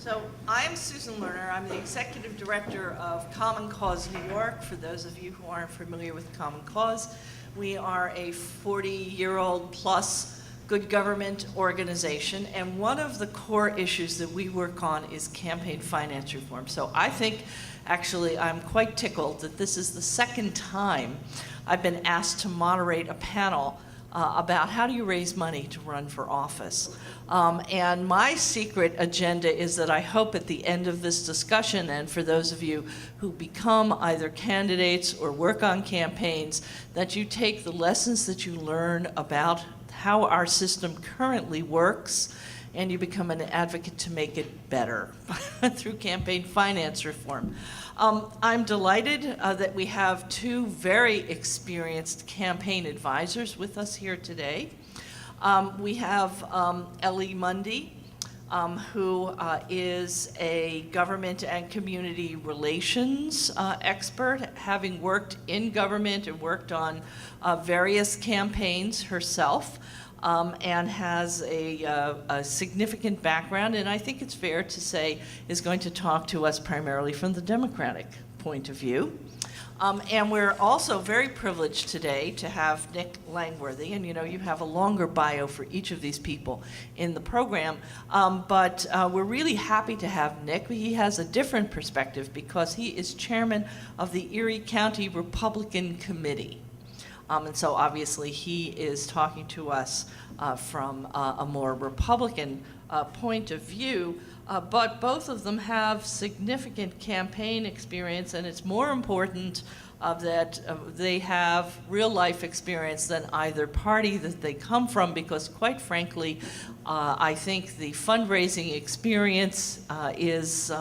So I'm Susan Lerner. I'm the Executive Director of Common Cause New York. For those of you who aren't familiar with Common Cause, we are a 40-year-old plus good government organization, and one of the core issues that we work on is campaign finance reform. So I think, actually, I'm quite tickled that this is the second time I've been asked to moderate a panel about how do you raise money to run for office. And my secret agenda is that I hope at the end of this discussion, and for those of you who become either candidates or work on campaigns, that you take the lessons that you learn about how our system currently works and you become an advocate to make it better through campaign finance reform. I'm delighted that we have two very experienced campaign advisors with us here today. We have Ellie Mundy, who is a government and community relations expert, having worked in government and worked on various campaigns herself. And has a significant background, and I think it's fair to say is going to talk to us primarily from the Democratic point of view. And we're also very privileged today to have Nick Langworthy, and you have a longer bio for each of these people in the program, but we're really happy to have Nick. He has a different perspective because he is chairman of the Erie County Republican Committee. And so obviously he is talking to us from a more Republican point of view, but both of them have significant campaign experience, and it's more important that they have real life experience than either party that they come from, because quite frankly, I think the fundraising experience is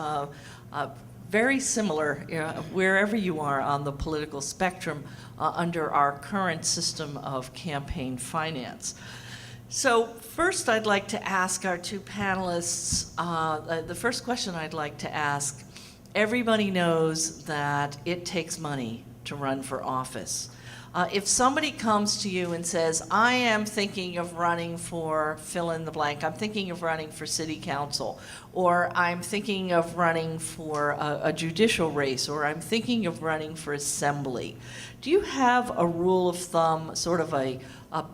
very similar wherever you are on the political spectrum under our current system of campaign finance. So first I'd like to ask our two panelists, the first question I'd like to ask, everybody knows that it takes money to run for office. If somebody comes to you and says, I am thinking of running for fill in the blank, I'm thinking of running for city council, or I'm thinking of running for a judicial race, or I'm thinking of running for assembly, do you have a rule of thumb, sort of a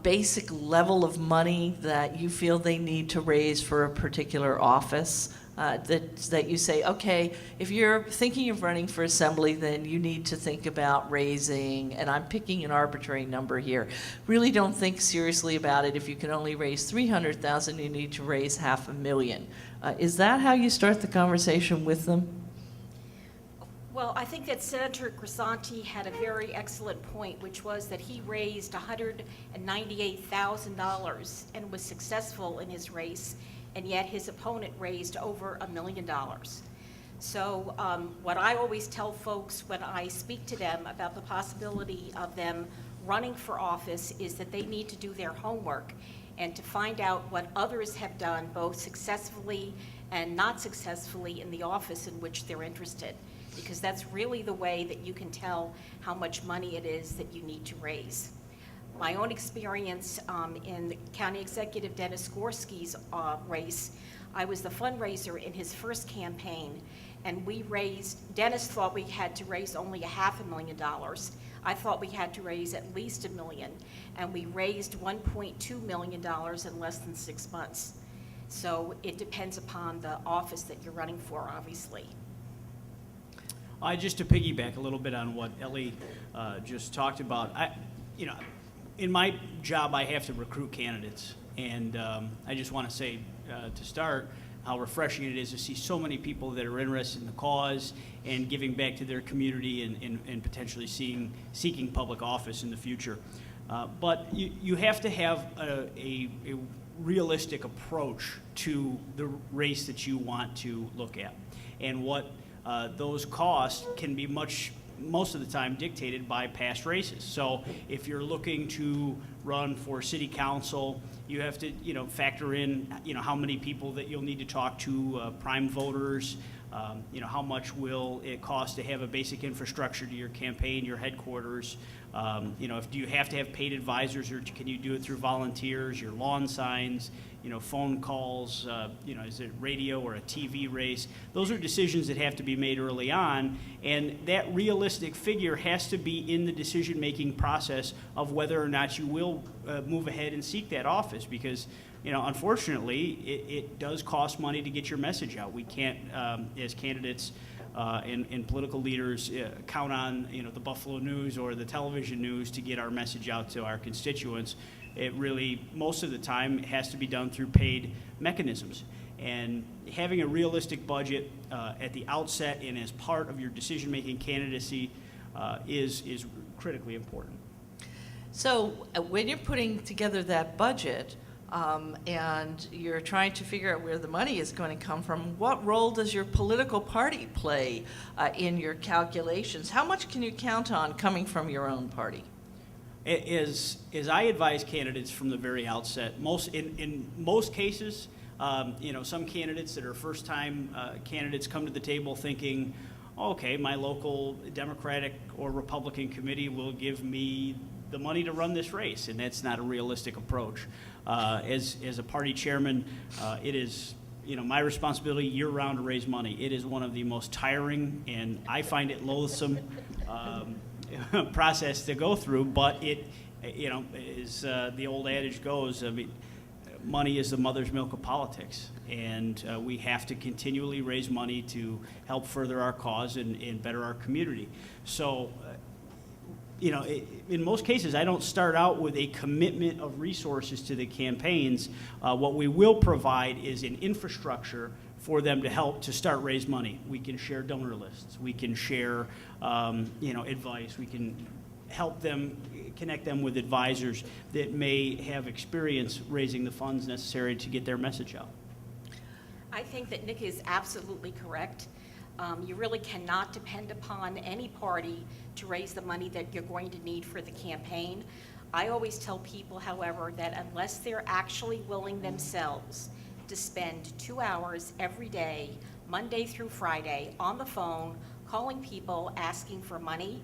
basic level of money that you feel they need to raise for a particular office? That you say, okay, if you're thinking of running for assembly, then you need to think about raising, and I'm picking an arbitrary number here, really don't think seriously about it. If you can only raise $300,000, you need to raise $500,000. Is that how you start the conversation with them? Well, I think that Senator Grisanti had a very excellent point, which was that he raised $198,000 and was successful in his race, and yet his opponent raised over $1 million. So what I always tell folks when I speak to them about the possibility of them running for office is that they need to do their homework and to find out what others have done, both successfully and not successfully, in the office in which they're interested, because that's really the way that you can tell how much money it is that you need to raise. My own experience in the County Executive Dennis Gorski's race, I was the fundraiser in his first campaign, and Dennis thought we had to raise only $500,000. I thought we had to raise at least $1 million, and we raised $1.2 million in less than 6 months. So it depends upon the office that you're running for, obviously. Just to piggyback a little bit on what Ellie just talked about, in my job, I have to recruit candidates, and I just want to say to start how refreshing it is to see so many people that are interested in the cause and giving back to their community and potentially seeking public office in the future. But you have to have a realistic approach to the race that you want to look at, and what those costs can be most of the time dictated by past races. So if you're looking to run for city council, you have to factor in how many people that you'll need to talk to, prime voters, how much will it cost to have a basic infrastructure to your campaign, your headquarters, Do you have to have paid advisors, or can you do it through volunteers, your lawn signs, phone calls, is it radio or a TV race? Those are decisions that have to be made early on, and that realistic figure has to be in the decision-making process of whether or not you will move ahead and seek that office, because unfortunately, it does cost money to get your message out. We can't, as candidates and political leaders, count on the Buffalo News or the television news to get our message out to our constituents. It really, most of the time, has to be done through paid mechanisms. And having a realistic budget at the outset and as part of your decision-making candidacy is critically important. So when you're putting together that budget, and you're trying to figure out where the money is going to come from, what role does your political party play in your calculations? How much can you count on coming from your own party? As I advise candidates from the very outset, in most cases, some candidates that are first-time candidates come to the table thinking, okay, my local Democratic or Republican committee will give me the money to run this race, and that's not a realistic approach. As a party chairman, it is my responsibility year-round to raise money. It is one of the most tiring, and I find it loathsome process to go through. But it, as the old adage goes, money is the mother's milk of politics, and we have to continually raise money to help further our cause and better our community. So. In most cases, I don't start out with a commitment of resources to the campaigns. What we will provide is an infrastructure for them to help to start raise money. We can share donor lists. We can share, advice. We can help them, connect them with advisors that may have experience raising the funds necessary to get their message out. I think that Nick is absolutely correct. You really cannot depend upon any party to raise the money that you're going to need for the campaign. I always tell people, however, that unless they're actually willing themselves to spend 2 hours every day, Monday through Friday, on the phone, calling people, asking for money,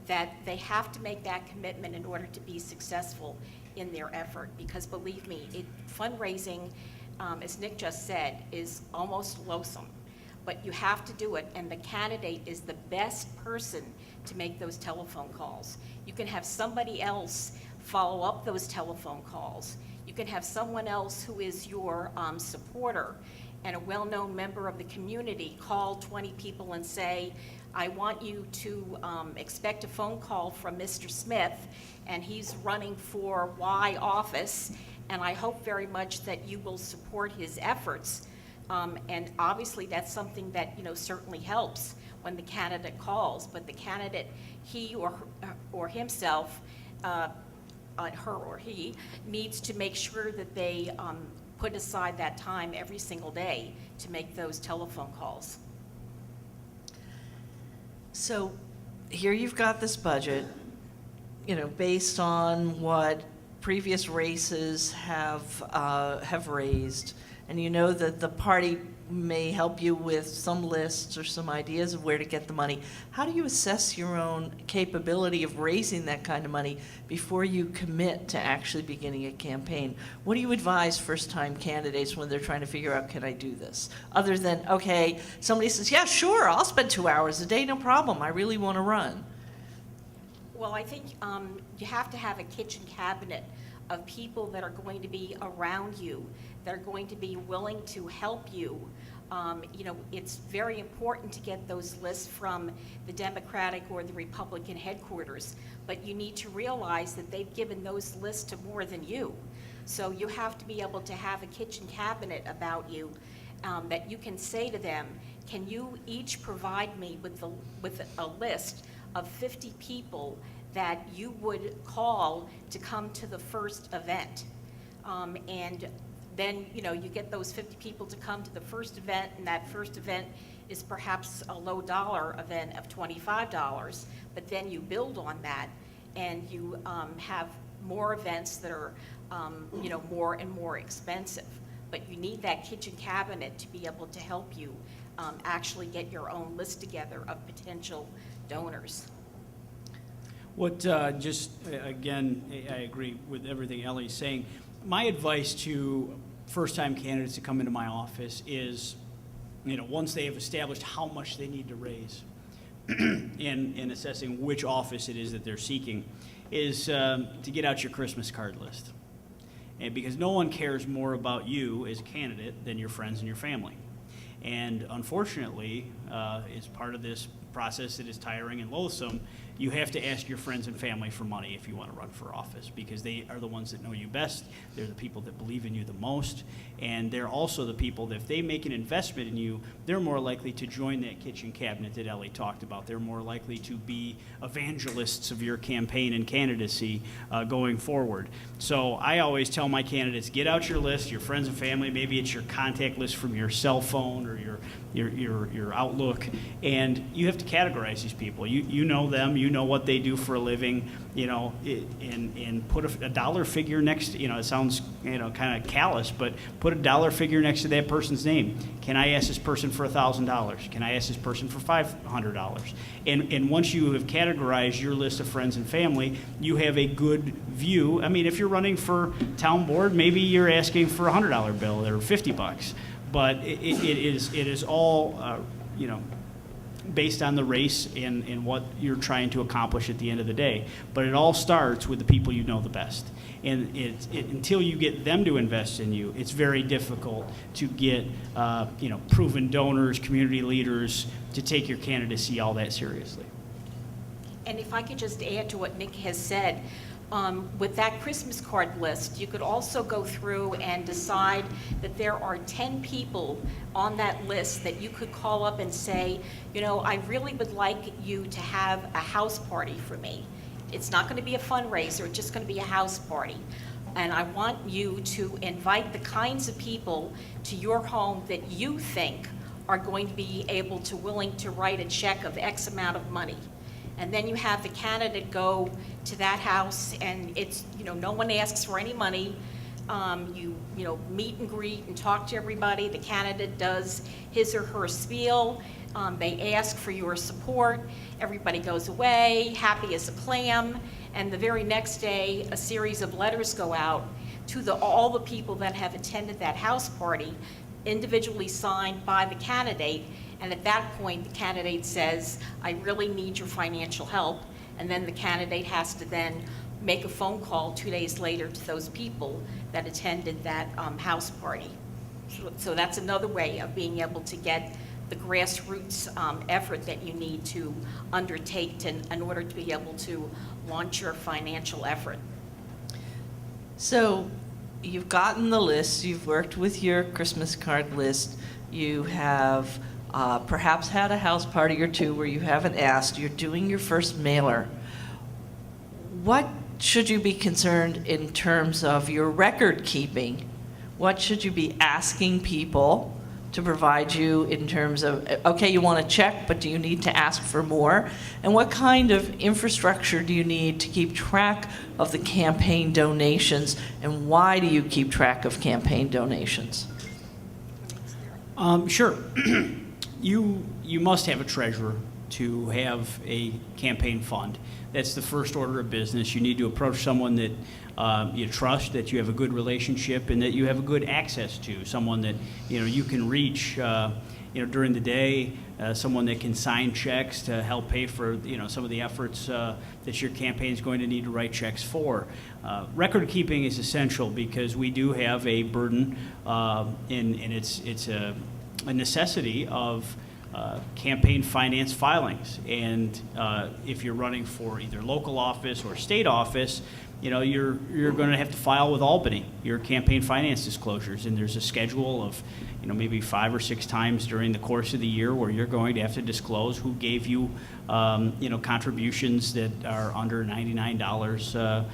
that they have to make that commitment in order to be successful in their effort. Because believe me, fundraising, as Nick just said, is almost loathsome. But you have to do it, and the candidate is the best person to make those telephone calls. You can have somebody else follow up those telephone calls. You can have someone else who is your supporter and a well-known member of the community call 20 people and say, I want you to expect a phone call from Mr. Smith, and he's running for Y office, and I hope very much that you will support his efforts. And obviously that's something that certainly helps when the candidate calls, but the candidate, he or himself, her or he, needs to make sure that they put aside that time every single day to make those telephone calls. So here you've got this budget, based on what previous races have raised. And you know that the party may help you with some lists or some ideas of where to get the money. How do you assess your own capability of raising that kind of money before you commit to actually beginning a campaign? What do you advise first-time candidates when they're trying to figure out, can I do this? Other than, okay, somebody says, yeah, sure, I'll spend 2 hours a day, no problem, I really want to run. Well, I think you have to have a kitchen cabinet of people that are going to be around you, that are going to be willing to help you. It's very important to get those lists from the Democratic or the Republican headquarters, but you need to realize that they've given those lists to more than you. So you have to be able to have a kitchen cabinet about you that you can say to them, can you each provide me with a list of 50 people that you would call to come to the first event? And then, you get those 50 people to come to the first event, and that first event is perhaps a low dollar event of $25, but then you build on that, and you have more events that are, more and more expensive. But you need that kitchen cabinet to be able to help you actually get your own list together of potential donors. Again, I agree with everything Ellie's saying. My advice to first-time candidates to come into my office is, once they have established how much they need to raise in assessing which office it is that they're seeking, is to get out your Christmas card list. And because no one cares more about you as a candidate than your friends and your family. And unfortunately, as part of this process that is tiring and loathsome, you have to ask your friends and family for money if you want to run for office, because they are the ones that know you best. They're the people that believe in you the most, and they're also the people that if they make an investment in you, they're more likely to join that kitchen cabinet that Ellie talked about. They're more likely to be evangelists of your campaign and candidacy going forward. So I always tell my candidates, get out your list, your friends and family. Maybe it's your contact list from your cell phone or your Outlook, and you have to categorize these people. You know them, you know what they do for a living, and put a dollar figure next. It sounds kind of callous, but put a dollar figure next to that person's name. Can I ask this person for $1,000? Can I ask this person for $500? And once you have categorized your list of friends and family, you have a good view. I mean, if you're running for town board, maybe you're asking for a $100 bill or $50. But it is all, based on the race and what you're trying to accomplish at the end of the day. But it all starts with the people you know the best. And until you get them to invest in you, it's very difficult to get, proven donors, community leaders to take your candidacy all that seriously. And if I could just add to what Nick has said, with that Christmas card list, you could also go through and decide that there are 10 people on that list that you could call up and say, I really would like you to have a house party for me. It's not going to be a fundraiser, it's just going to be a house party. And I want you to invite the kinds of people to your home that you think are going to be willing to write a check of X amount of money. And then you have the candidate go to that house, and it's, no one asks for any money. You meet and greet and talk to everybody. The candidate does his or her spiel. They ask for your support. Everybody goes away, happy as a clam. And the very next day, a series of letters go out to all the people that have attended that house party, individually signed by the candidate. And at that point, the candidate says, I really need your financial help. And then the candidate has to then make a phone call 2 days later to those people that attended that house party. So that's another way of being able to get the grassroots effort that you need to undertake in order to be able to launch your financial effort. So you've gotten the list, you've worked with your Christmas card list, you have perhaps had a house party or two where you haven't asked, you're doing your first mailer. What should you be concerned in terms of your record keeping? What should you be asking people to provide you in terms of, okay, you want to check, but do you need to ask for more? And what kind of infrastructure do you need to keep track of the campaign donations, and why do you keep track of campaign donations? Sure. You must have a treasurer to have a campaign fund. That's the first order of business. You need to approach someone that you trust, that you have a good relationship, and that you have a good access to. Someone that you can reach during the day. Someone that can sign checks to help pay for some of the efforts that your campaign is going to need to write checks for. Record keeping is essential because we do have a burden, and it's a necessity of campaign finance filings. And if you're running for either local office or state office, you're going to have to file with Albany your campaign finance disclosures, and there's a schedule of maybe 5 or 6 times during the course of the year where you're going to have to disclose who gave you contributions that are under $99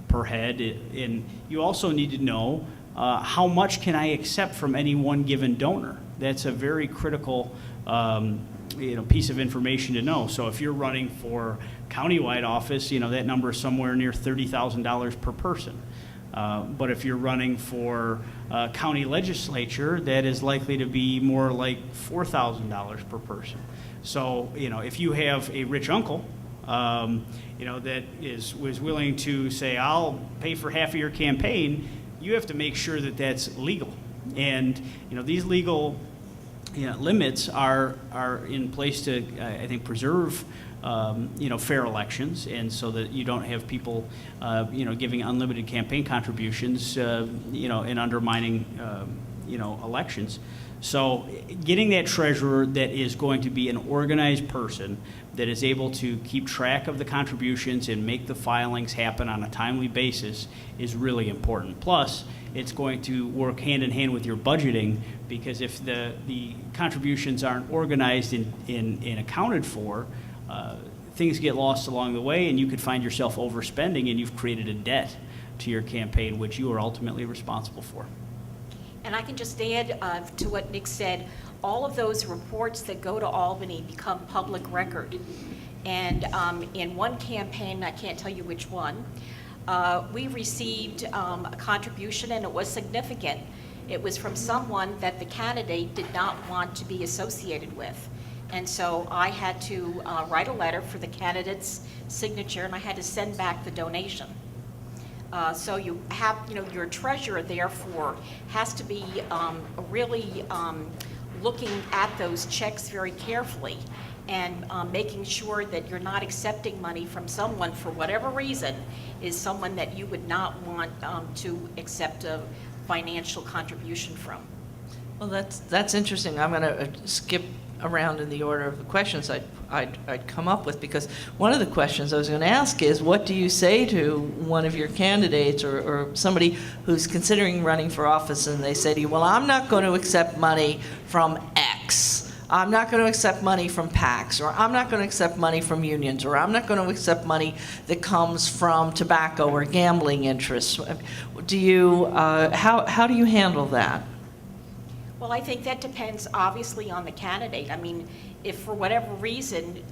per head. And you also need to know how much can I accept from any one given donor. That's a very critical piece of information to know. So if you're running for countywide office, that number is somewhere near $30,000 per person. But if you're running for county legislature, that is likely to be more like $4,000 per person. So if you have a rich uncle that was willing to say, I'll pay for half of your campaign, you have to make sure that that's legal. And, these legal limits are in place to, I think, preserve, fair elections, and so that you don't have people, giving unlimited campaign contributions, and undermining, elections. So getting that treasurer that is going to be an organized person that is able to keep track of the contributions and make the filings happen on a timely basis is really important. Plus, it's going to work hand in hand with your budgeting, because if the contributions aren't organized and accounted for, things get lost along the way, and you could find yourself overspending, and you've created a debt to your campaign, which you are ultimately responsible for. And I can just add to what Nick said, all of those reports that go to Albany become public record. And in one campaign, I can't tell you which one, we received a contribution, and it was significant. It was from someone that the candidate did not want to be associated with. And so I had to write a letter for the candidate's signature, and I had to send back the donation. So you have, your treasurer, therefore, has to be really looking at those checks very carefully and making sure that you're not accepting money from someone, for whatever reason, is someone that you would not want to accept a financial contribution from. Well, that's interesting. I'm going to skip around in the order of the questions I'd come up with, because one of the questions I was going to ask is, what do you say to one of your candidates or somebody who's considering running for office, and they say to you, well, I'm not going to accept money from X. I'm not going to accept money from PACs, or I'm not going to accept money from unions, or I'm not going to accept money that comes from tobacco or gambling interests. Do you, how do you handle that? Well, I think that depends obviously on the candidate. I mean, if for whatever reason,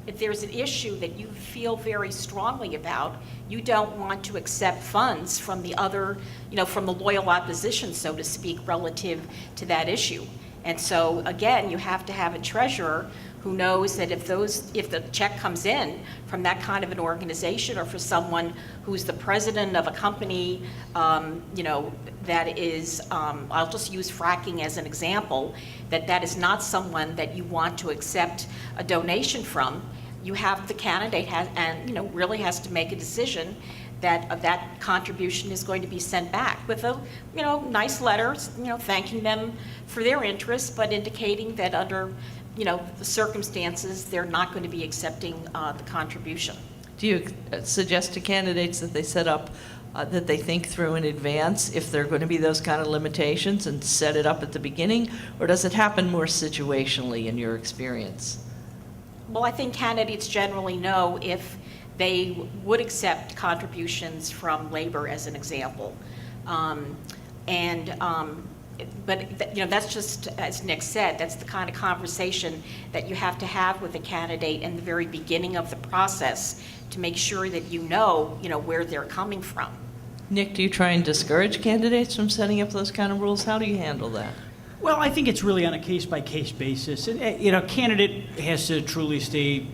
if there's an issue that you feel very strongly about, you don't want to accept funds from the other, from the loyal opposition, so to speak, relative to that issue. And so, again, you have to have a treasurer who knows that if the check comes in from that kind of an organization, or for someone who's the president of a company, that is, I'll just use fracking as an example, that is not someone that you want to accept a donation from, you have the candidate really has to make a decision that that contribution is going to be sent back with a, nice letter, thanking them for their interest, but indicating that under, the circumstances, they're not going to be accepting the contribution. Do you suggest to candidates that they set up, that they think through in advance if there are going to be those kind of limitations and set it up at the beginning, or does it happen more situationally in your experience? Well, I think candidates generally know if they would accept contributions from labor, as an example. But that's just, as Nick said, that's the kind of conversation that you have to have with a candidate in the very beginning of the process to make sure that you know where they're coming from. Nick, do you try and discourage candidates from setting up those kind of rules? How do you handle that? Well, I think it's really on a case-by-case basis. And, a candidate has to truly stay,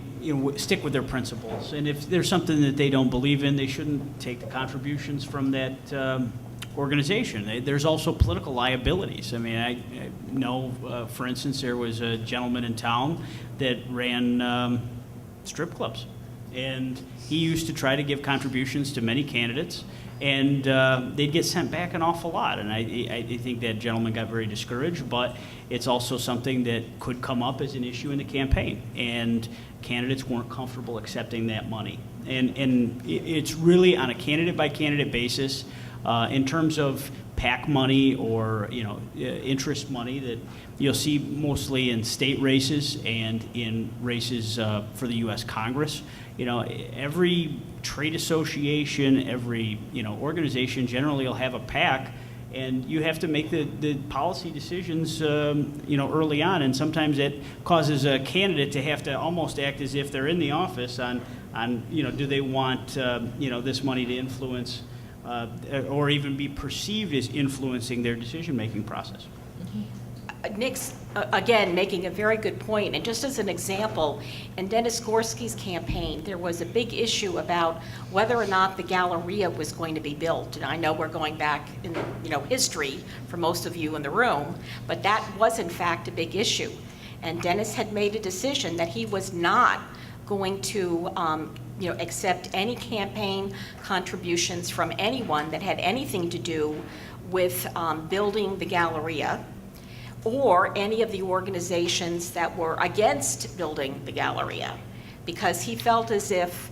stick with their principles. And if there's something that they don't believe in, they shouldn't take the contributions from that organization. There's also political liabilities. I mean, I know, for instance, there was a gentleman in town that ran strip clubs. And he used to try to give contributions to many candidates, and they'd get sent back an awful lot. And I think that gentleman got very discouraged, but it's also something that could come up as an issue in the campaign, and candidates weren't comfortable accepting that money. And it's really on a candidate-by-candidate basis. In terms of PAC money or interest money that you'll see mostly in state races and in races for the U.S. Congress. Every trade association, every organization generally will have a PAC, and you have to make the policy decisions early on, and sometimes it causes a candidate to have to almost act as if they're in the office on do they want this money to influence or even be perceived as influencing their decision-making process. Nick's, again, making a very good point, and just as an example, in Dennis Gorski's campaign, there was a big issue about whether or not the Galleria was going to be built, and I know we're going back in, history for most of you in the room, but that was in fact a big issue, and Dennis had made a decision that he was not going to, accept any campaign contributions from anyone that had anything to do with building the Galleria, or any of the organizations that were against building the Galleria, because he felt as if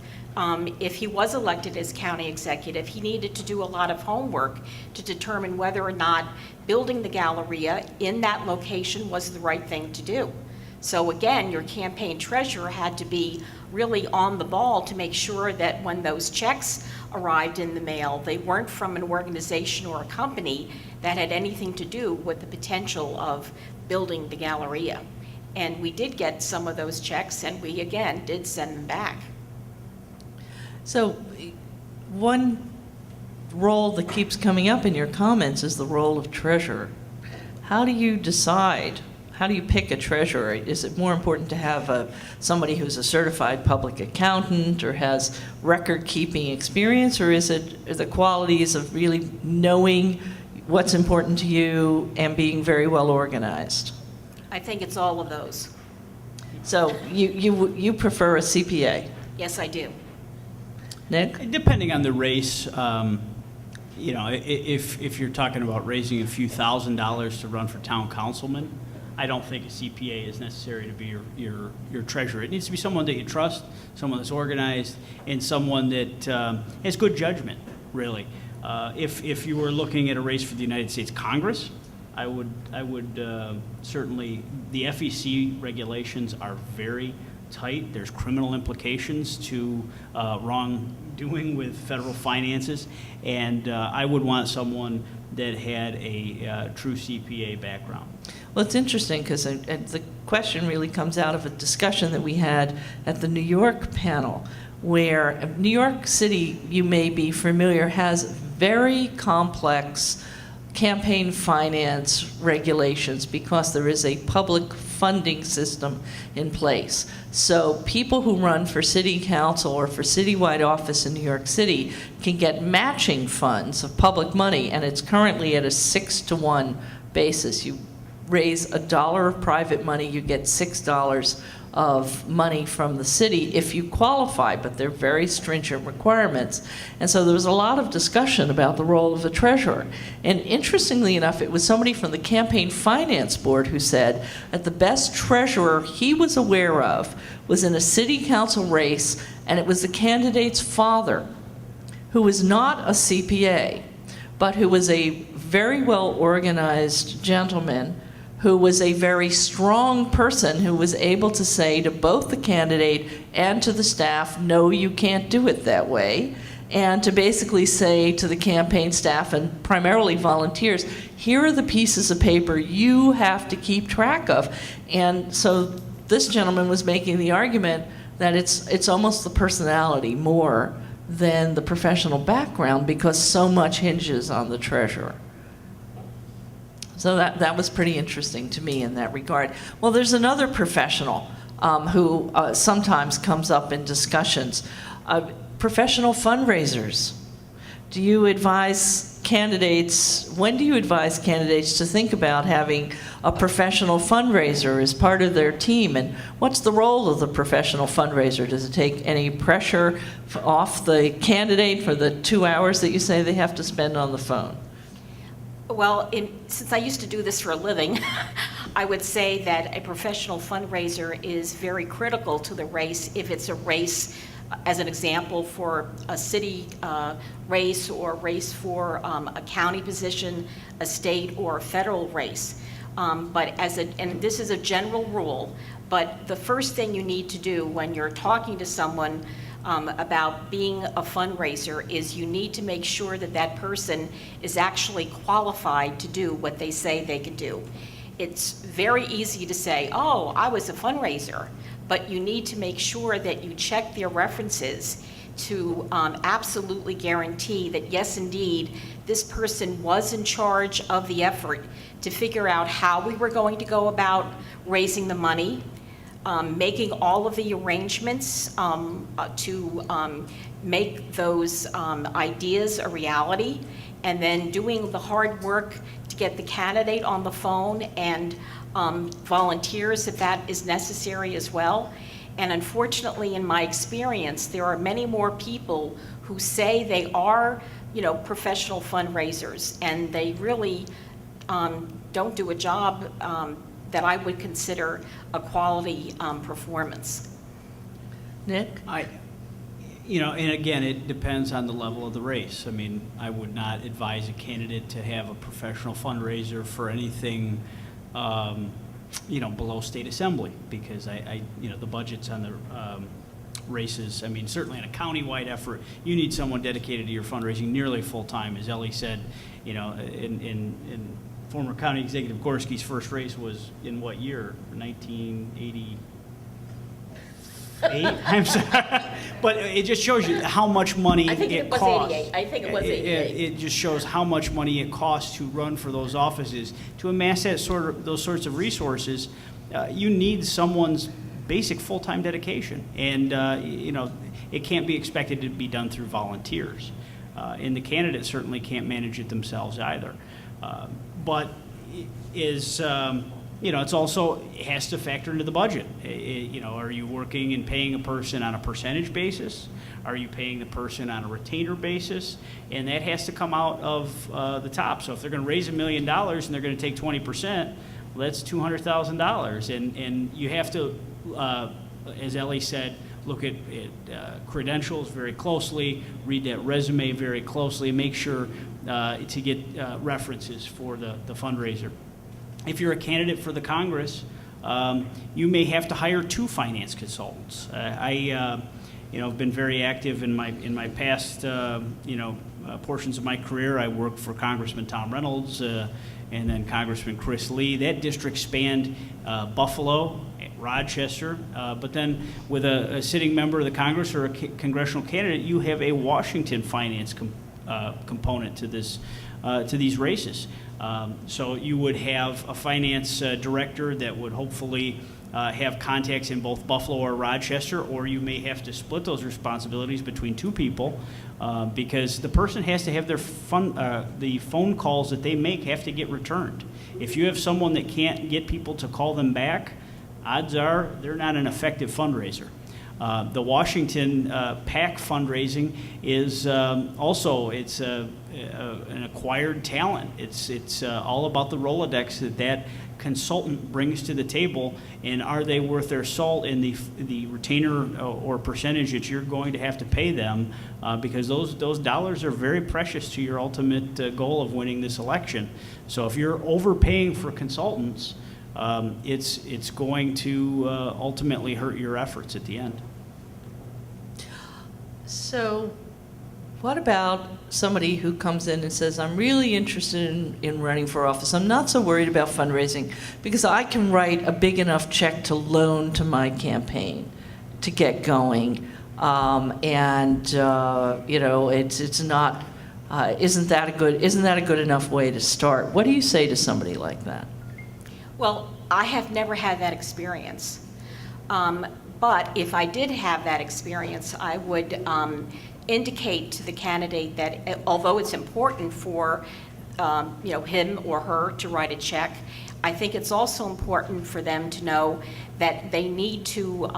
he was elected as county executive, he needed to do a lot of homework to determine whether or not building the Galleria in that location was the right thing to do. So again, your campaign treasurer had to be really on the ball to make sure that when those checks arrived in the mail, they weren't from an organization or a company that had anything to do with the potential of building the Galleria. And we did get some of those checks, and we again did send them back. So one role that keeps coming up in your comments is the role of treasurer. How do you decide? How do you pick a treasurer? Is it more important to have somebody who's a certified public accountant or has record-keeping experience, or is it the qualities of really knowing what's important to you and being very well organized? I think it's all of those. So you prefer a CPA? Yes, I do. Nick? Depending on the race, if you're talking about raising a few $1,000s to run for town councilman, I don't think a CPA is necessary to be your treasurer. It needs to be someone that you trust, someone that's organized, and someone that has good judgment, really. If you were looking at a race for the United States Congress, I would certainly, the FEC regulations are very tight. There's criminal implications to wrongdoing with federal finances, and I would want someone that had a true CPA background. Well, it's interesting because the question really comes out of a discussion that we had at the New York panel, where New York City, you may be familiar, has very complex campaign finance regulations because there is a public funding system in place. So people who run for city council or for citywide office in New York City can get matching funds of public money, and it's currently at a 6-to-1 basis. You raise $1 of private money, you get $6 of money from the city if you qualify, but they're very stringent requirements. And so there was a lot of discussion about the role of the treasurer. And interestingly enough, it was somebody from the Campaign Finance Board who said that the best treasurer he was aware of was in a city council race, and it was the candidate's father, who was not a CPA, but who was a very well organized gentleman who was a very strong person who was able to say to both the candidate and to the staff, no, you can't do it that way, and to basically say to the campaign staff and primarily volunteers, here are the pieces of paper you have to keep track of. And so this gentleman was making the argument that it's almost the personality more than the professional background, because so much hinges on the treasurer. So that was pretty interesting to me in that regard. Well, there's another professional who sometimes comes up in discussions. Professional fundraisers. Do you advise candidates, when do you advise candidates to think about having a professional fundraiser as part of their team? And what's the role of the professional fundraiser? Does it take any pressure off the candidate for the 2 hours that you say they have to spend on the phone? Well, since I used to do this for a living, I would say that a professional fundraiser is very critical to the race if it's a race, as an example, for a city race or race for a county position, a state or a federal race. But and this is a general rule, but the first thing you need to do when you're talking to someone about being a fundraiser is you need to make sure that that person is actually qualified to do what they say they can do. It's very easy to say, oh, I was a fundraiser, but you need to make sure that you check their references to absolutely guarantee that, yes, indeed, this person was in charge of the effort to figure out how we were going to go about raising the money, making all of the arrangements to make those ideas a reality, and then doing the hard work to get the candidate on the phone and volunteers if that is necessary as well. And unfortunately, in my experience, there are many more people who say they are, professional fundraisers, and they really don't do a job that I would consider a quality performance. Nick? And again, it depends on the level of the race. I mean, I would not advise a candidate to have a professional fundraiser for anything, below state assembly, because the budgets on the races, I mean, certainly in a county-wide effort, you need someone dedicated to your fundraising nearly full-time. As Ellie said, in former County Executive Gorski's first race was in what year? 1988? I'm sorry. But it just shows you how much money I think it was costs. 88. I think it was 88. It just shows how much money it costs to run for those offices. To amass those sorts of resources, you need someone's basic full-time dedication. And, it can't be expected to be done through volunteers. And the candidates certainly can't manage it themselves either. But it's also, it has to factor into the budget. Are you working and paying a person on a percentage basis? Are you paying the person on a retainer basis? And that has to come out of the top. So if they're going to raise $1 million and they're going to take 20%, well, that's $200,000. And you have to, as Ellie said, look at credentials very closely, read that resume very closely, make sure to get references for the fundraiser. If you're a candidate for the Congress, you may have to hire 2 finance consultants. I've been very active in my past, portions of my career. I worked for Congressman Tom Reynolds and then Congressman Chris Lee. That district spanned Buffalo, Rochester, but then with a sitting member of the Congress or a congressional candidate, you have a Washington finance component to this, to these races. So you would have a finance director that would hopefully have contacts in both Buffalo or Rochester, or you may have to split those responsibilities between 2 people because the person has to have their the phone calls that they make have to get returned. If you have someone that can't get people to call them back, odds are they're not an effective fundraiser. The Washington PAC fundraising is also, it's an acquired talent. It's all about the Rolodex that consultant brings to the table, and are they worth their salt in the retainer or percentage that you're going to have to pay them, because those dollars are very precious to your ultimate goal of winning this election. So if you're overpaying for consultants, it's going to ultimately hurt your efforts at the end. So what about somebody who comes in and says, I'm really interested in running for office. I'm not so worried about fundraising because I can write a big enough check to loan to my campaign to get going. It's not, isn't that a good enough way to start? What do you say to somebody like that? Well, I have never had that experience. But if I did have that experience, I would indicate to the candidate that although it's important for him or her to write a check, I think it's also important for them to know that they need to,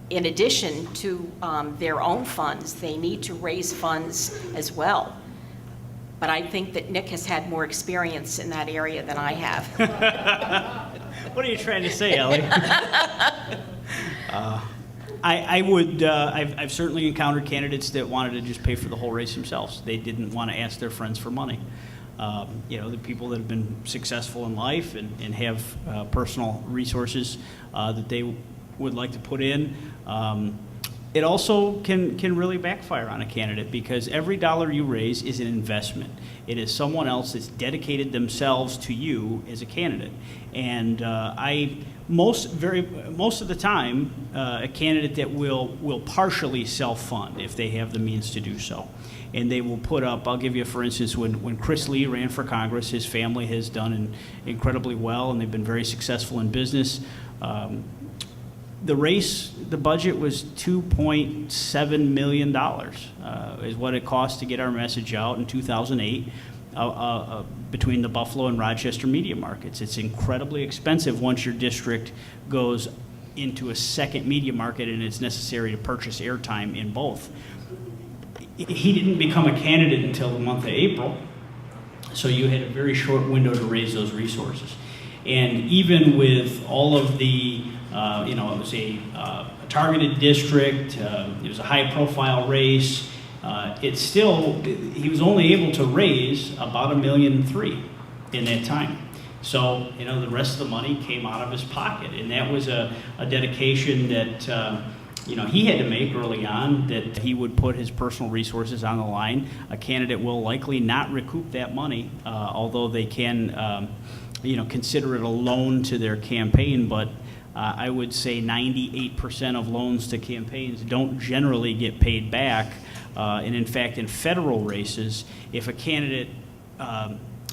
in addition to their own funds, they need to raise funds as well. But I think that Nick has had more experience in that area than I have. What are you trying to say, Ellie? I've certainly encountered candidates that wanted to just pay for the whole race themselves. They didn't want to ask their friends for money. The people that have been successful in life and have personal resources that they would like to put in. it also can really backfire on a candidate, because every dollar you raise is an investment. It is someone else that's dedicated themselves to you as a candidate. And most of the time, a candidate that will partially self-fund if they have the means to do so. And they will put up, I'll give you, for instance, when Chris Lee ran for Congress, his family has done incredibly well, and they've been very successful in business. The budget was $2.7 million is what it cost to get our message out in 2008 between the Buffalo and Rochester media markets. It's incredibly expensive once your district goes into a second media market and it's necessary to purchase airtime in both. He didn't become a candidate until the month of April, so you had a very short window to raise those resources. And even with all of the, it was a targeted district, it was a high-profile race, he was only able to raise about $1.3 million in that time. So, the rest of the money came out of his pocket, and that was a dedication that he had to make early on, that he would put his personal resources on the line. A candidate will likely not recoup that money, although they can, consider it a loan to their campaign. But I would say 98% of loans to campaigns don't generally get paid back. And in fact, in federal races, if a candidate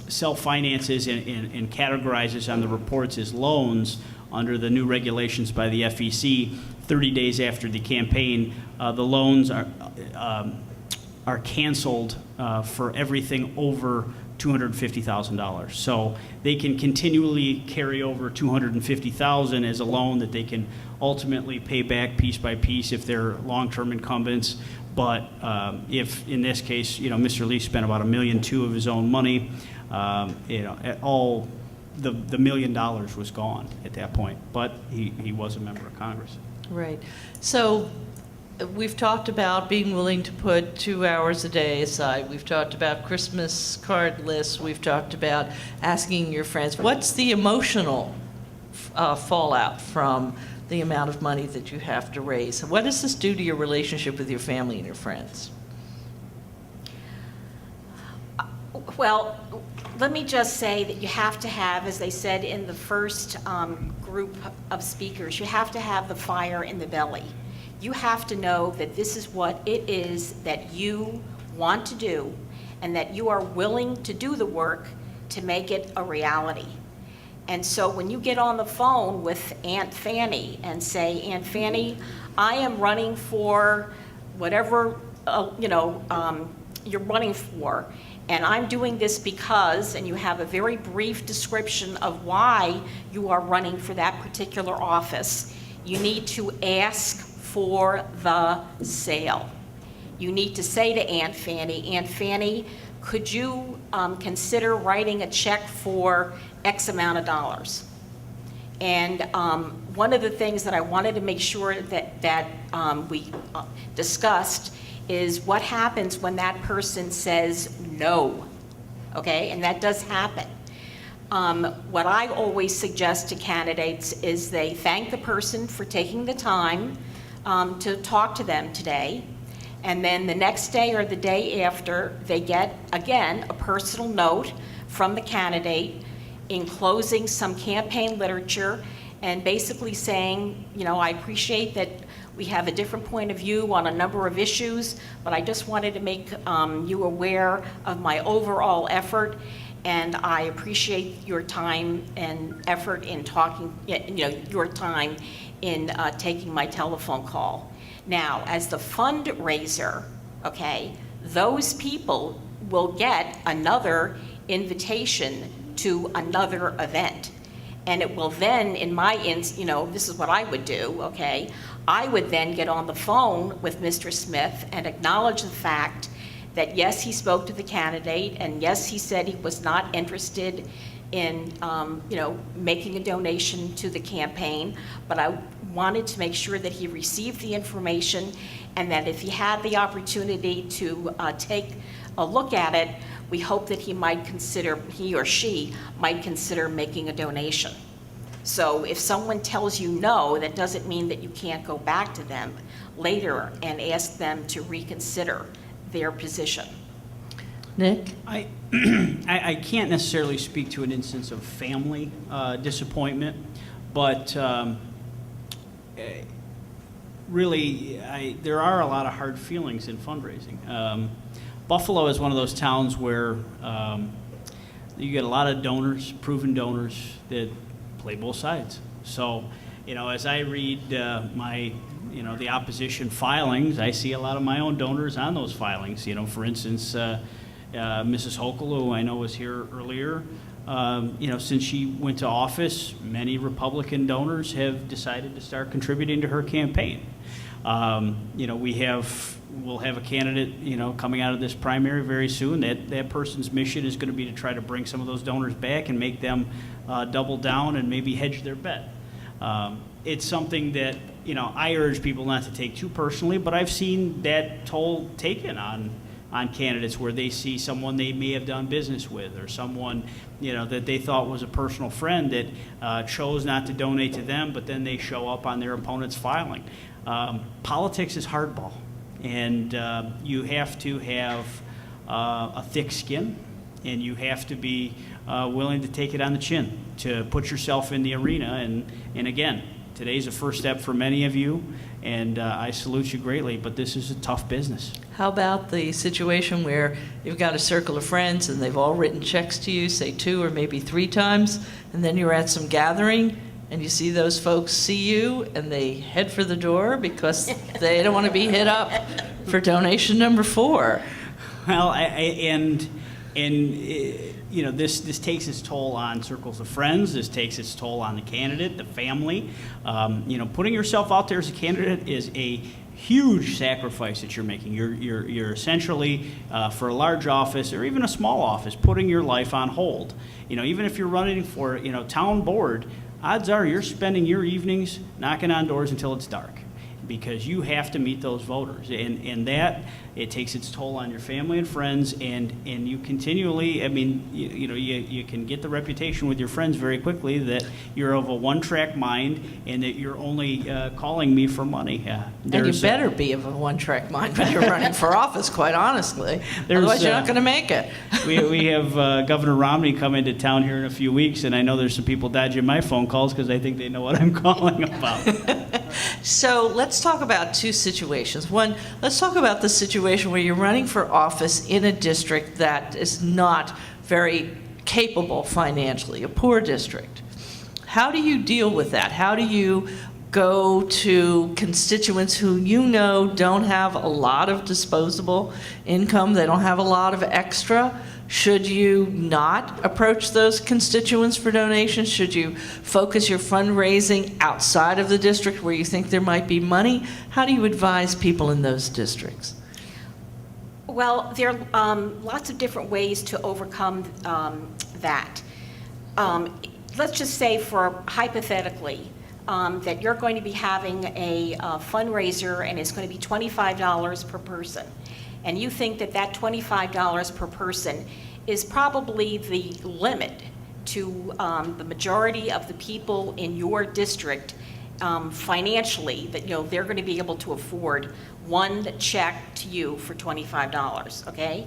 self-finances and categorizes on the reports as loans under the new regulations by the FEC, 30 days after the campaign, the loans are canceled for everything over $250,000. So they can continually carry over $250,000 as a loan that they can ultimately pay back piece by piece if they're long-term incumbents. But if, in this case, Mr. Lee spent about $1.2 million of his own money, all the $1 million was gone at that point. But he was a member of Congress. Right. So we've talked about being willing to put 2 hours a day aside. We've talked about Christmas card lists. We've talked about asking your friends. What's the emotional fallout from the amount of money that you have to raise? What does this do to your relationship with your family and your friends? Well, let me just say that you have to have, as they said in the first group of speakers, you have to have the fire in the belly. You have to know that this is what it is that you want to do, and that you are willing to do the work to make it a reality. And so when you get on the phone with Aunt Fanny and say, Aunt Fanny, I am running for whatever you're running for, and I'm doing this because, and you have a very brief description of why you are running for that particular office, you need to ask for the sale. You need to say to Aunt Fanny, could you consider writing a check for X amount of dollars? And one of the things that I wanted to make sure that we discussed is what happens when that person says no, okay? And that does happen. What I always suggest to candidates is they thank the person for taking the time to talk to them today, and then the next day or the day after, they get, again, a personal note from the candidate enclosing some campaign literature and basically saying, I appreciate that we have a different point of view on a number of issues, but I just wanted to make you aware of my overall effort, and I appreciate your time and effort in talking, your time in taking my telephone call. Now, as the fundraiser, okay, those people will get another invitation to another event. And it will then, in my this is what I would do, okay? I would then get on the phone with Mr. Smith and acknowledge the fact that yes, he spoke to the candidate, and yes, he said he was not interested in, making a donation to the campaign, but I wanted to make sure that he received the information, and that if he had the opportunity to take a look at it, we hope that he or she might consider making a donation. So if someone tells you no, that doesn't mean that you can't go back to them later and ask them to reconsider their position. Nick? I can't necessarily speak to an instance of family disappointment, but really, there are a lot of hard feelings in fundraising. Buffalo is one of those towns where you get a lot of donors, proven donors, that play both sides. So, as I read the opposition filings, I see a lot of my own donors on those filings. For instance, Mrs. Hochul, who I know was here earlier, since she went to office, many Republican donors have decided to start contributing to her campaign. We'll have a candidate, coming out of this primary very soon. That person's mission is going to be to try to bring some of those donors back and make them double down and maybe hedge their bet. It's something that, I urge people not to take too personally, but I've seen that toll taken on candidates where they see someone they may have done business with, or someone, that they thought was a personal friend that chose not to donate to them, but then they show up on their opponent's filing. Politics is hardball, and you have to have a thick skin, and you have to be willing to take it on the chin, to put yourself in the arena. And again, today's a first step for many of you, and I salute you greatly, but this is a tough business. How about the situation where you've got a circle of friends and they've all written checks to you, say 2 or maybe 3 times, and then you're at some gathering and you see those folks see you and they head for the door because they don't want to be hit up for donation number 4? Well, this takes its toll on circles of friends. This takes its toll on the candidate, the family. Putting yourself out there as a candidate is a huge sacrifice that you're making. You're essentially, for a large office or even a small office, putting your life on hold. Even if you're running for, town board, odds are you're spending your evenings knocking on doors until it's dark, because you have to meet those voters, and that it takes its toll on your family and friends, and you continually, you can get the reputation with your friends very quickly that you're of a one-track mind and that you're only calling me for money. And you better be of a one-track mind when you're running for office, quite honestly. Otherwise, you're not going to make it. we have Governor Romney come into town here in a few weeks, and I know there's some people dodging my phone calls because I think they know what I'm calling about. So let's talk about 2 situations. One, let's talk about the situation where you're running for office in a district that is not very capable financially, a poor district. How do you deal with that? How do you go to constituents who don't have a lot of disposable income, they don't have a lot of extra? Should you not approach those constituents for donations? Should you focus your fundraising outside of the district where you think there might be money? How do you advise people in those districts? Well, there are lots of different ways to overcome that. Let's just say, for hypothetically, that you're going to be having a fundraiser and it's going to be $25 per person. And you think that that $25 per person is probably the limit to the majority of the people in your district financially, that they're going to be able to afford one check to you for $25, okay?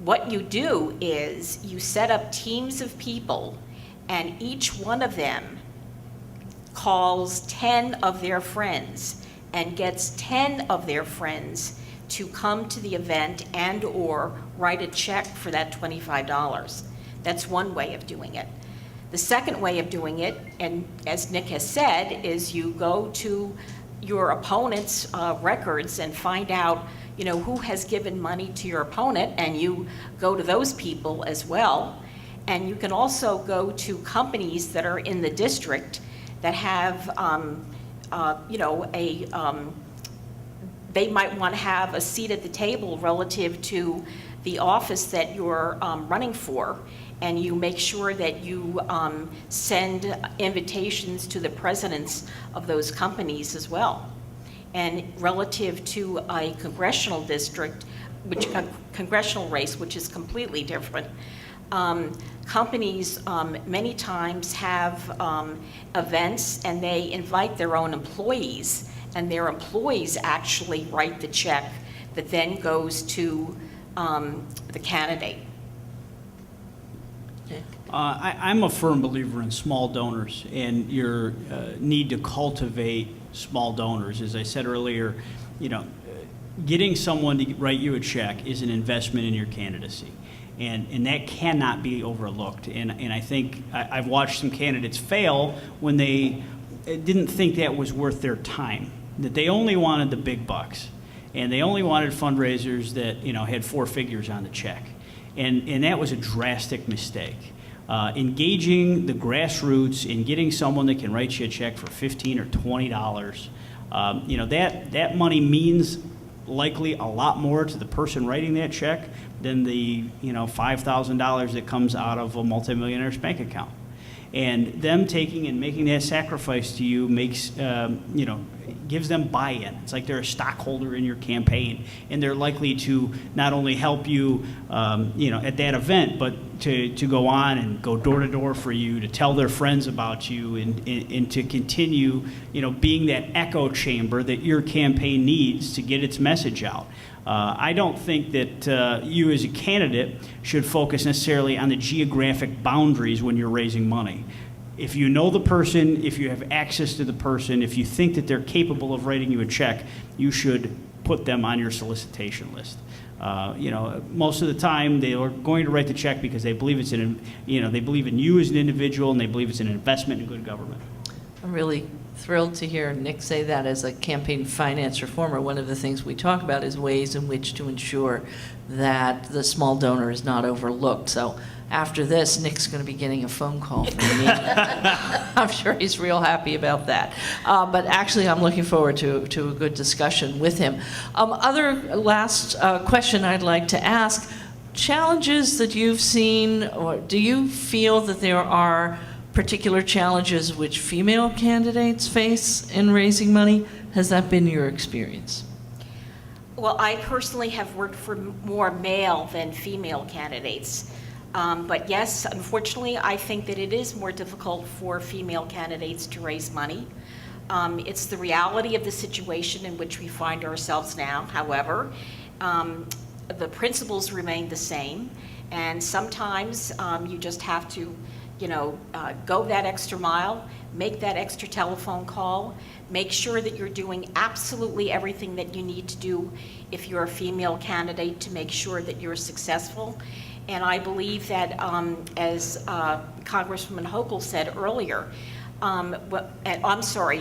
What you do is you set up teams of people, and each one of them calls 10 of their friends and gets 10 of their friends to come to the event and or write a check for that $25. That's one way of doing it. The second way of doing it, and as Nick has said, is you go to your opponent's records and find out, who has given money to your opponent, and you go to those people as well. And you can also go to companies that are in the district that have, they might want to have a seat at the table relative to the office that you're running for, and you make sure that you send invitations to the presidents of those companies as well. And relative to a congressional district, a congressional race, which is completely different, Companies many times have events and they invite their own employees, and their employees actually write the check that then goes to the candidate. I'm a firm believer in small donors and your need to cultivate small donors. As I said earlier, getting someone to write you a check is an investment in your candidacy. And that cannot be overlooked. And I think I've watched some candidates fail when they didn't think that was worth their time, that they only wanted the big bucks. And they only wanted fundraisers that, had 4 figures on the check. And that was a drastic mistake. Engaging the grassroots and getting someone that can write you a check for $15 or $20, that money means likely a lot more to the person writing that check than the $5,000 that comes out of a multimillionaire's bank account. And them taking and making that sacrifice to you makes, gives them buy-in. It's like they're a stockholder in your campaign, and they're likely to not only help you, at that event, but to go on and go door to door for you, to tell their friends about you, and to continue, being that echo chamber that your campaign needs to get its message out. I don't think that you as a candidate should focus necessarily on the geographic boundaries when you're raising money. If you know the person, if you have access to the person, if you think that they're capable of writing you a check, you should put them on your solicitation list. Most of the time they are going to write the check because they believe they believe in you as an individual, and they believe it's an investment in good government. I'm really thrilled to hear Nick say that. As a campaign finance reformer, one of the things we talk about is ways in which to ensure that the small donor is not overlooked. So after this, Nick's going to be getting a phone call from me. I'm sure he's real happy about that. But actually, I'm looking forward to a good discussion with him. Other last question I'd like to ask, challenges that you've seen, or do you feel that there are particular challenges which female candidates face in raising money? Has that been your experience? Well, I personally have worked for more male than female candidates. But yes, unfortunately, I think that it is more difficult for female candidates to raise money. It's the reality of the situation in which we find ourselves now. However, the principles remain the same, and sometimes you just have to go that extra mile, make that extra telephone call, make sure that you're doing absolutely everything that you need to do if you're a female candidate to make sure that you're successful. And I believe that, as Congresswoman Hochul said earlier,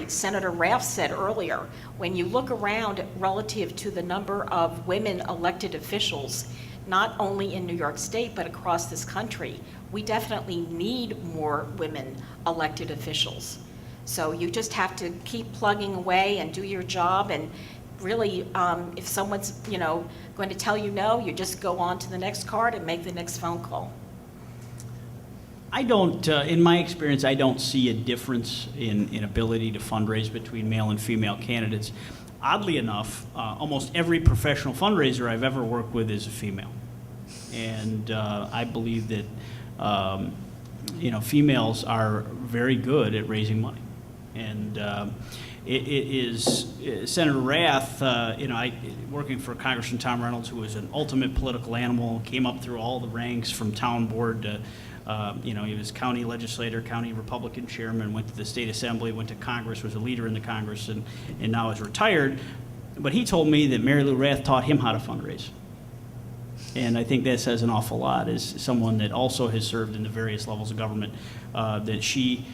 Senator Raff said earlier, when you look around relative to the number of women elected officials, not only in New York State, but across this country, we definitely need more women elected officials. So you just have to keep plugging away and do your job, and really, if someone's going to tell you no, you just go on to the next card and make the next phone call. I don't, in my experience, I don't see a difference in ability to fundraise between male and female candidates. Oddly enough, almost every professional fundraiser I've ever worked with is a female. And I believe that females are very good at raising money. And it is Senator Rath, working for Congressman Tom Reynolds, who was an ultimate political animal, came up through all the ranks from town board to, he was county legislator, county Republican chairman, went to the state assembly, went to Congress, was a leader in the Congress, and now is retired. But he told me that Mary Lou Rath taught him how to fundraise. And I think that says an awful lot as someone that also has served in the various levels of government, that she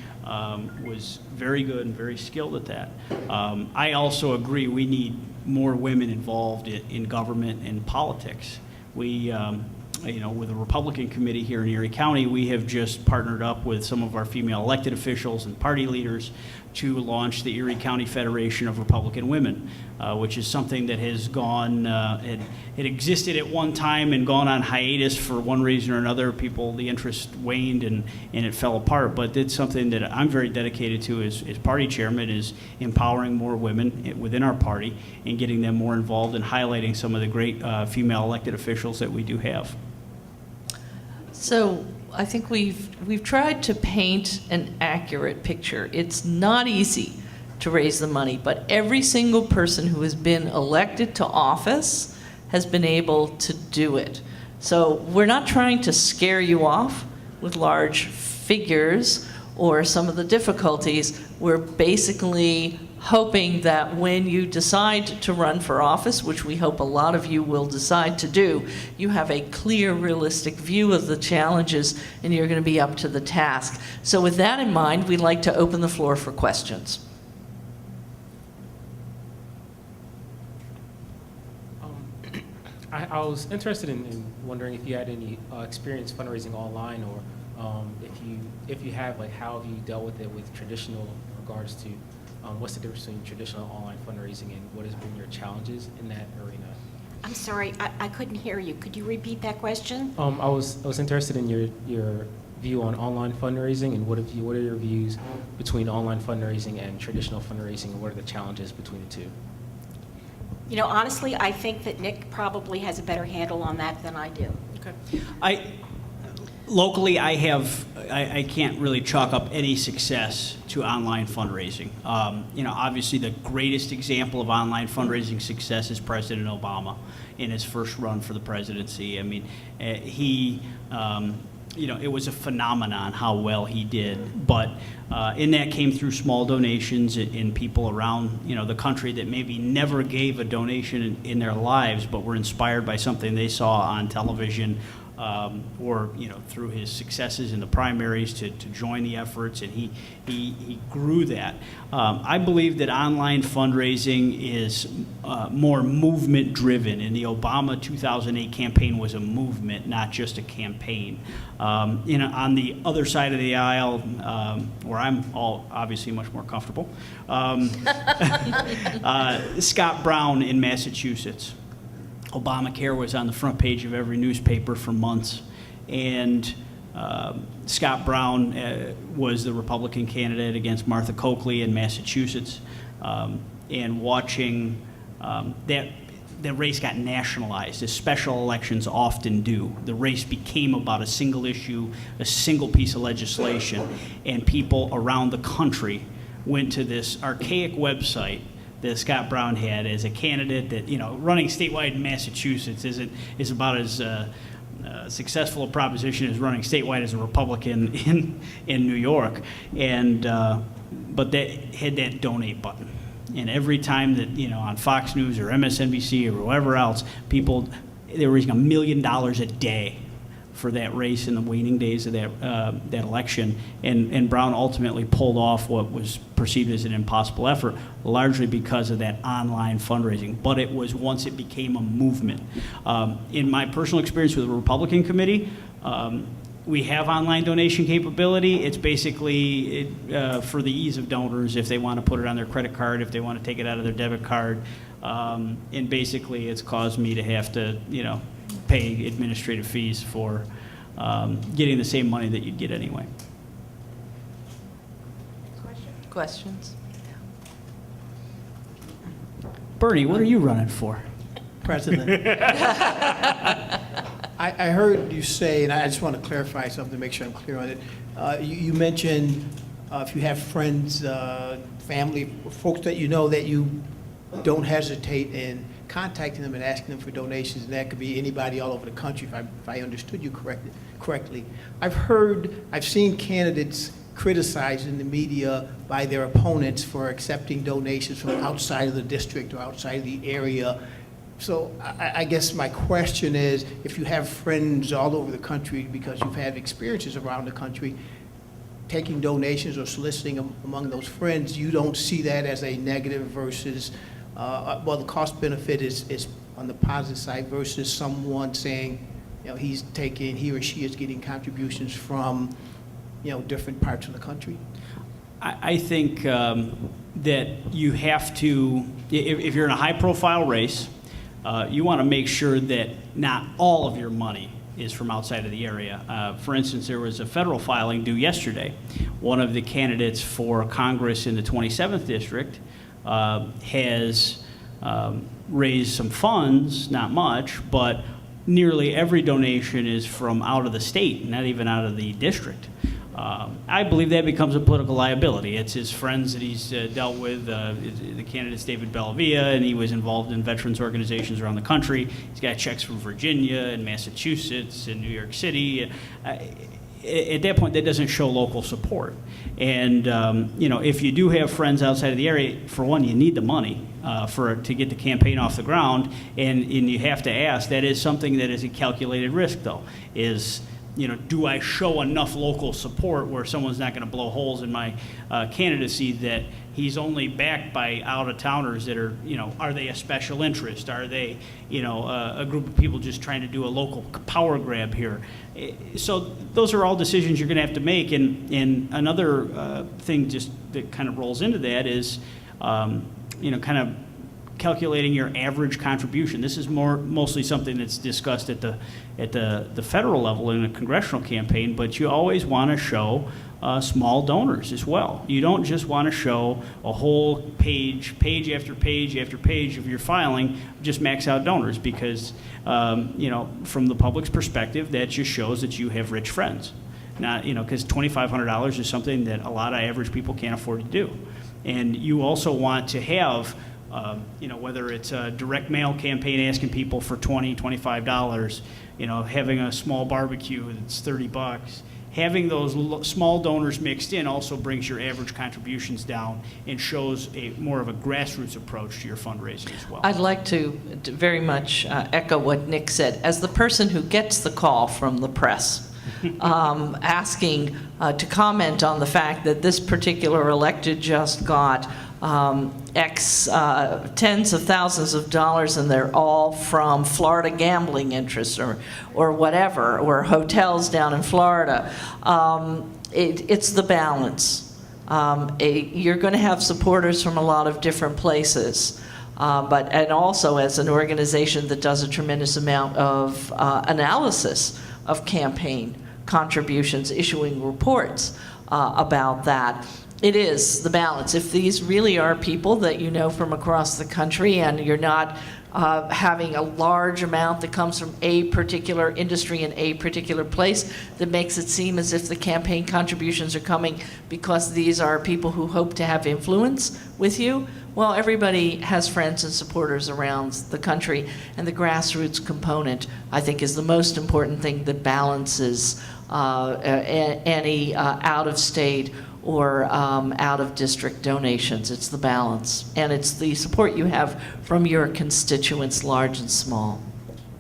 was very good and very skilled at that. I also agree we need more women involved in government and politics. We, with the Republican committee here in Erie County, we have just partnered up with some of our female elected officials and party leaders to launch the Erie County Federation of Republican Women, which is something that has gone, it existed at one time and gone on hiatus for one reason or another. The interest waned and it fell apart, but it's something that I'm very dedicated to as party chairman, is empowering more women within our party and getting them more involved and highlighting some of the great female elected officials that we do have. So I think we've tried to paint an accurate picture. It's not easy to raise the money, but every single person who has been elected to office has been able to do it. So we're not trying to scare you off with large figures or some of the difficulties. We're basically hoping that when you decide to run for office, which we hope a lot of you will decide to do, you have a clear, realistic view of the challenges and you're going to be up to the task. So with that in mind, we'd like to open the floor for questions. I was interested in wondering if you had any experience fundraising online, or if you have, like, how have you dealt with it with traditional in regards to what's the difference between traditional online fundraising and what has been your challenges in that arena? I'm sorry, I couldn't hear you. Could you repeat that question? I was interested in your view on online fundraising, and what are your views between online fundraising and traditional fundraising, and what are the challenges between the two? You know, honestly, I think that Nick probably has a better handle on that than I do. Okay. Locally, I can't really chalk up any success to online fundraising. Obviously the greatest example of online fundraising success is President Obama in his first run for the presidency. I mean, it was a phenomenon how well he did, but in that came through small donations in people around the country that maybe never gave a donation in their lives, but were inspired by something they saw on television, or through his successes in the primaries to join the efforts, and he grew that. I believe that online fundraising is more movement driven, and the Obama 2008 campaign was a movement, not just a campaign. On the other side of the aisle, where I'm obviously much more comfortable, Scott Brown in Massachusetts. Obamacare was on the front page of every newspaper for months, and Scott Brown was the Republican candidate against Martha Coakley in Massachusetts, and watching that race got nationalized, as special elections often do. The race became about a single issue, a single piece of legislation, and people around the country went to this archaic website that Scott Brown had as a candidate that, running statewide in Massachusetts is about as successful a proposition as running statewide as a Republican in New York. And but that had that donate button. And every time that, on Fox News or MSNBC or whoever else, they were raising $1 million a day for that race in the waning days of that election, and Brown ultimately pulled off what was perceived as an impossible effort, largely because of that online fundraising. But it was once it became a movement. In my personal experience with the Republican committee, we have online donation capability. It's basically for the ease of donors, if they want to put it on their credit card, if they want to take it out of their debit card, and basically it's caused me to have to, pay administrative fees for getting the same money that you'd get anyway. Questions? Bernie, what are you running for? President. I heard you say, and I just want to clarify something to make sure I'm clear on it. You mentioned if you have friends, family, folks that that you don't hesitate in contacting them and asking them for donations, and that could be anybody all over the country, if I understood you correctly. I've seen candidates criticized in the media by their opponents for accepting donations from outside of the district or outside of the area. So I guess my question is, if you have friends all over the country because you've had experiences around the country, taking donations or soliciting among those friends, you don't see that as a negative versus the cost benefit is on the positive side versus someone saying, he or she is getting contributions from, different parts of the country? I think that you have to, if you're in a high-profile race, you want to make sure that not all of your money is from outside of the area. For instance, there was a federal filing due yesterday. One of the candidates for Congress in the 27th district has raised some funds, not much, but nearly every donation is from out of the state, not even out of the district. I believe that becomes a political liability. It's his friends that he's dealt with. The candidate's David Bellavia, and he was involved in veterans organizations around the country. He's got checks from Virginia and Massachusetts and New York City. At that point, that doesn't show local support. And if you do have friends outside of the area, for one, you need the money to get the campaign off the ground, and you have to ask. That is something that is a calculated risk, though. Do I show enough local support where someone's not going to blow holes in my candidacy that he's only backed by out-of-towners that are they a special interest? Are they, a group of people just trying to do a local power grab here? So those are all decisions you're going to have to make. And another thing just that kind of rolls into that is, kind of calculating your average contribution. This is mostly something that's discussed at the federal level in a congressional campaign, but you always want to show small donors as well. You don't just want to show a whole page after page after page of your filing, just max out donors, because from the public's perspective, that just shows that you have rich friends. Not, because $2,500 is something that a lot of average people can't afford to do. And you also want to have whether it's a direct mail campaign asking people for $20, $25, having a small barbecue that's $30, having those small donors mixed in also brings your average contributions down and shows more of a grassroots approach to your fundraising as well. I'd like to very much echo what Nick said. As the person who gets the call from the press, asking to comment on the fact that this particular elected just got tens of thousands of dollars, and they're all from Florida gambling interests or whatever, or hotels down in Florida. It's the balance. You're going to have supporters from a lot of different places. And also as an organization that does a tremendous amount of analysis of campaign contributions, issuing reports about that. It is the balance. If these really are people that you know from across the country, and you're not having a large amount that comes from a particular industry in a particular place, that makes it seem as if the campaign contributions are coming because these are people who hope to have influence with you. Well, everybody has friends and supporters around the country, and the grassroots component, I think, is the most important thing that balances any out-of-state or out-of-district donations. It's the balance, and it's the support you have from your constituents, large and small.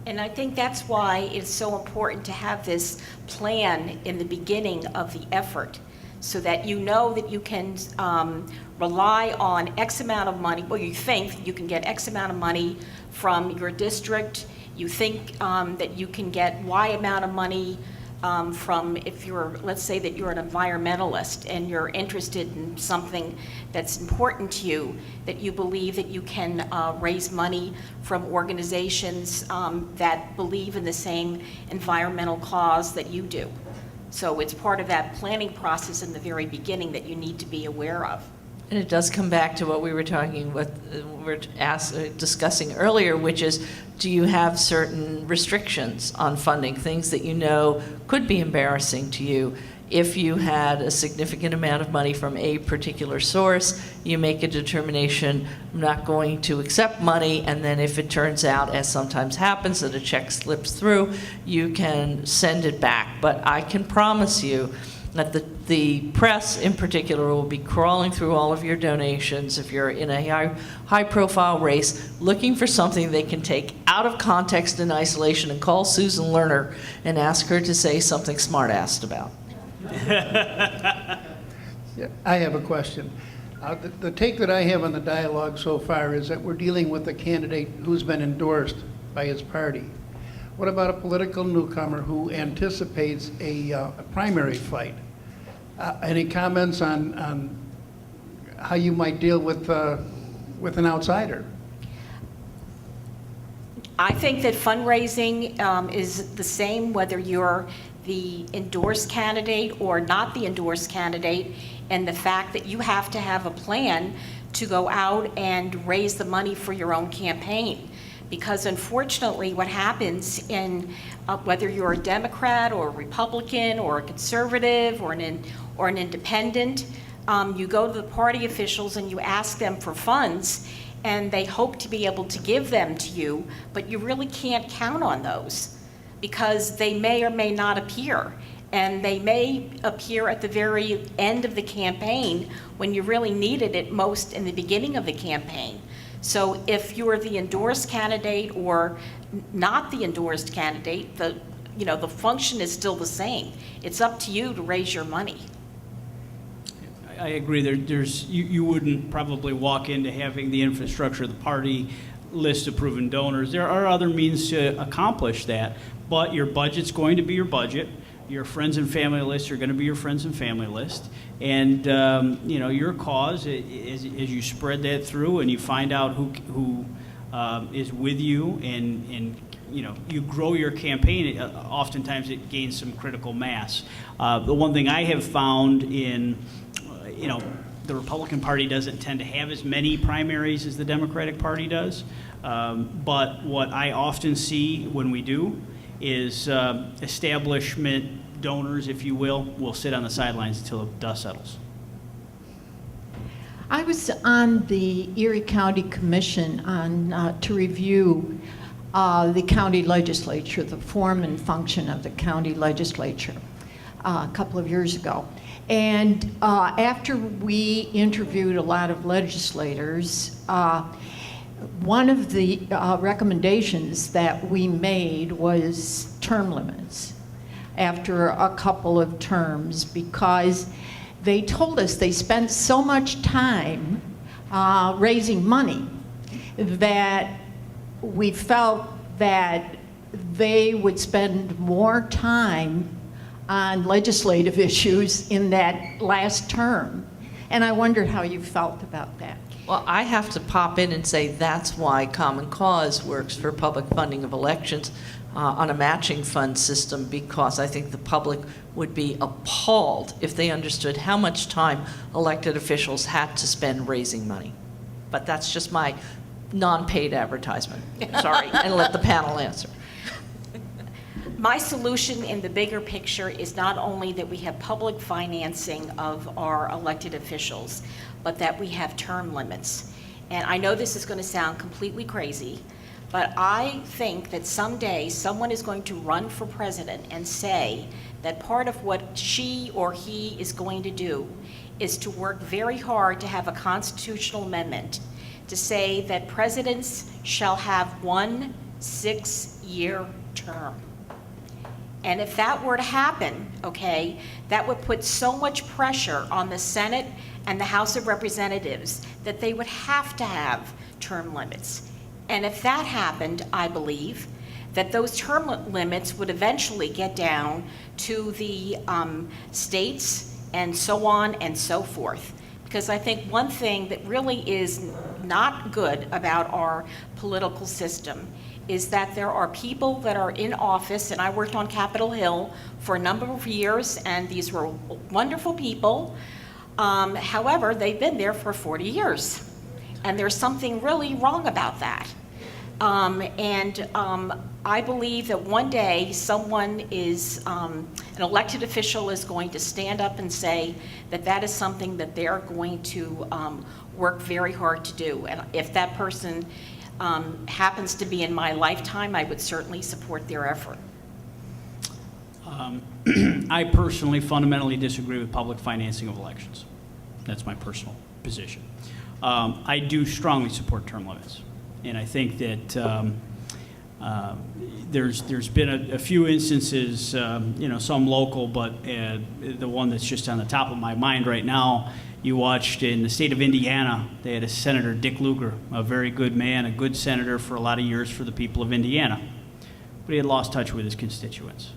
And I think that's why it's so important to have this plan in the beginning of the effort, so that you know that you can rely on X amount of money. Well, you think you can get X amount of money from your district. You think that you can get Y amount of money from, if let's say that you're an environmentalist and you're interested in something that's important to you, that you believe that you can raise money from organizations that believe in the same environmental cause that you do. So it's part of that planning process in the very beginning that you need to be aware of. And it does come back to what we were discussing earlier, which is, do you have certain restrictions on funding, things that you know could be embarrassing to you? If you had a significant amount of money from a particular source, you make a determination, I'm not going to accept money, and then if it turns out, as sometimes happens, that a check slips through, you can send it back. But I can promise you that the press in particular will be crawling through all of your donations if you're in a high-profile race, looking for something they can take out of context and isolation and call Susan Lerner and ask her to say something smart-assed about. Yeah, I have a question. The take that I have on the dialogue so far is that we're dealing with a candidate who's been endorsed by his party. What about a political newcomer who anticipates a primary fight? Any comments on how you might deal with an outsider? I think that fundraising is the same whether you're the endorsed candidate or not the endorsed candidate, and the fact that you have to have a plan to go out and raise the money for your own campaign. Because unfortunately, what happens in, whether you're a Democrat or a Republican or a conservative or an independent, you go to the party officials and you ask them for funds, and they hope to be able to give them to you, but you really can't count on those because they may or may not appear. And they may appear at the very end of the campaign when you really needed it most in the beginning of the campaign. So if you're the endorsed candidate or not the endorsed candidate, the function is still the same. It's up to you to raise your money. I agree. You wouldn't probably walk into having the infrastructure of the party, list of proven donors. There are other means to accomplish that, but your budget's going to be your budget. Your friends and family list are going to be your friends and family list, and your cause, as you spread that through and you find out who is with you, and you grow your campaign. Oftentimes, it gains some critical mass. The one thing I have found in the Republican Party doesn't tend to have as many primaries as the Democratic Party does, but what I often see when we do is establishment donors, if you will sit on the sidelines until the dust settles. I was on the Erie County Commission to review the county legislature, the form and function of the county legislature, a couple of years ago. And after we interviewed a lot of legislators, one of the recommendations that we made was term limits after a couple of terms, because they told us they spent so much time raising money that we felt that they would spend more time on legislative issues in that last term. And I wondered how you felt about that. Well, I have to pop in and say that's why Common Cause works for public funding of elections on a matching fund system, because I think the public would be appalled if they understood how much time elected officials had to spend raising money. But that's just my non-paid advertisement. Sorry, and let the panel answer. My solution in the bigger picture is not only that we have public financing of our elected officials, but that we have term limits. And I know this is going to sound completely crazy, but I think that someday someone is going to run for president and say that part of what she or he is going to do is to work very hard to have a constitutional amendment to say that presidents shall have 1 6-year term. And if that were to happen, okay, that would put so much pressure on the Senate and the House of Representatives that they would have to have term limits. And if that happened, I believe that those term limits would eventually get down to the states and so on and so forth. Because I think one thing that really is not good about our political system is that there are people that are in office, and I worked on Capitol Hill for a number of years, and these were wonderful people. However, they've been there for 40 years, and there's something really wrong about that. I believe that one day someone is, an elected official is going to stand up and say that that is something that they're going to work very hard to do. And if that person happens to be in my lifetime, I would certainly support their effort. I personally fundamentally disagree with public financing of elections. That's my personal position. I do strongly support term limits, and I think that there's been a few instances, some local, but the one that's just on the top of my mind right now, you watched in the state of Indiana, they had a Senator Dick Lugar, a very good man, a good senator for a lot of years for the people of Indiana, but he had lost touch with his constituents.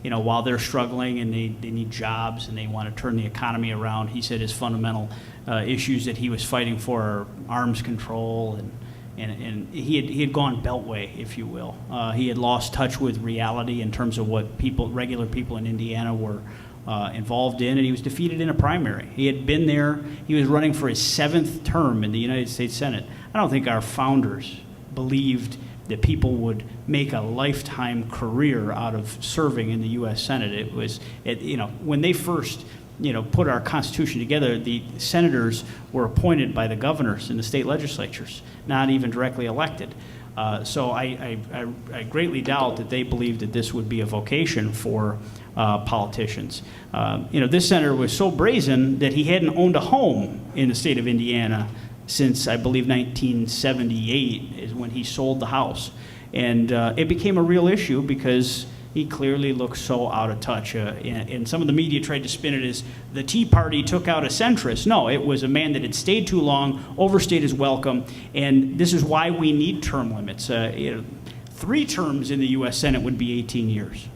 While they're struggling and they need jobs and they want to turn the economy around, he said his fundamental issues that he was fighting for are arms control, and he had gone beltway, if you will. He had lost touch with reality in terms of what regular people in Indiana were involved in, and he was defeated in a primary. He had been there. He was running for his 7th term in the United States Senate. I don't think our founders believed that people would make a lifetime career out of serving in the U.S. Senate. When they first, put our Constitution together, the senators were appointed by the governors in the state legislatures, not even directly elected. So I greatly doubt that they believed that this would be a vocation for politicians. This senator was so brazen that he hadn't owned a home in the state of Indiana since, I believe, 1978 is when he sold the house. And it became a real issue because he clearly looked so out of touch. And some of the media tried to spin it as the Tea Party took out a centrist. No, it was a man that had stayed too long, overstayed his welcome, and this is why we need term limits. 3 terms in the U.S. Senate would be 18 years.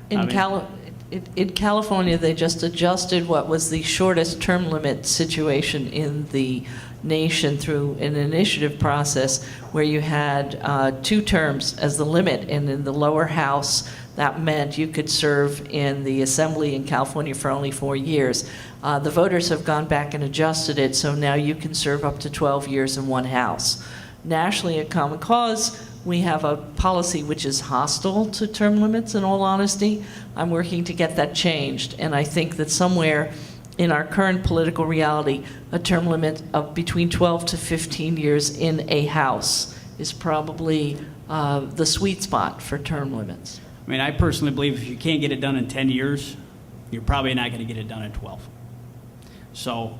In California, they just adjusted what was the shortest term limit situation in the nation through an initiative process where you had 2 terms as the limit, and in the lower house, that meant you could serve in the assembly in California for only 4 years. The voters have gone back and adjusted it, so now you can serve up to 12 years in one house. Nationally, at Common Cause, we have a policy which is hostile to term limits, in all honesty. I'm working to get that changed, and I think that somewhere in our current political reality, a term limit of between 12 to 15 years in a house is probably the sweet spot for term limits. I mean, I personally believe if you can't get it done in 10 years, you're probably not going to get it done in 12. So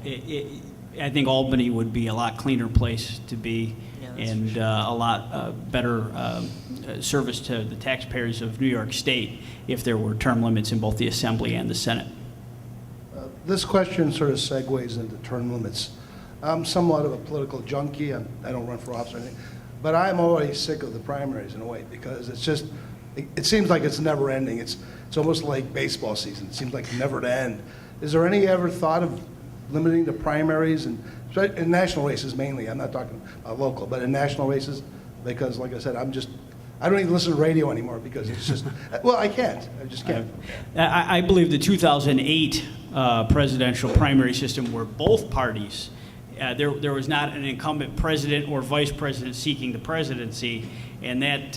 I think Albany would be a lot cleaner place to be, and a lot better service to the taxpayers of New York State if there were term limits in both the Assembly and the Senate. This question sort of segues into term limits. I'm somewhat of a political junkie. I don't run for office or anything, but I'm always sick of the primaries in a way because it's just, it seems like it's never ending. It's almost like baseball season. It seems like never to end. Is there any ever thought of limiting the primaries and in national races mainly? I'm not talking local, but in national races, because like I said, I don't even listen to radio anymore because it's just, well, I can't. I just can't. I believe the 2008 presidential primary system where both parties, there was not an incumbent president or vice president seeking the presidency, and that